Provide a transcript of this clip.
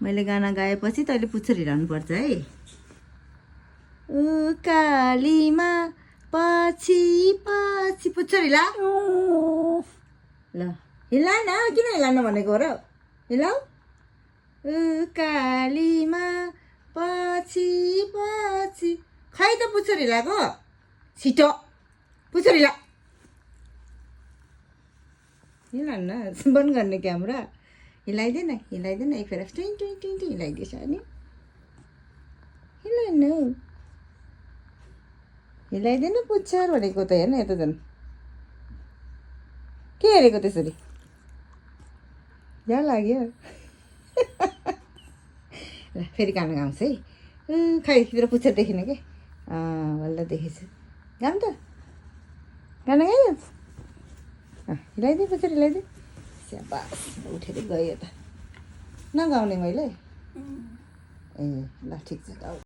मैले गाना गाएपछि तैँले पुच्छर हिँडाउनु पर्छ है कालीमा पछि पछि पुच्छर हिला ल हिला न किन हिलाउनु भनेको र हिलाउ कालीमा पछि पछि खै त पुच्छर हिलाएको छिटो पुच्छर हिला हिलाउनु न बन्द गर्ने क्यामेरा हिलाइदेन एक फेर टुइङ टुइङ टुइङ टुइङ हिलाइदिएछ अनि हिलाउनु हिलाइदेन पुच्छर भनेको त हेर्न यता झन् के हेरेको त्यसरी झ्याउ लाग्यो ल फेरि गाना गाउँछ है खै तिम्रो पुच्छर देखिन के बल्ल देखेछु गाउँ त गाना गायो हिलाइदिए पुच्छर हिलाइदिए स्याबास उठेर गयो त नगाउने मैले ए ल ठिक छ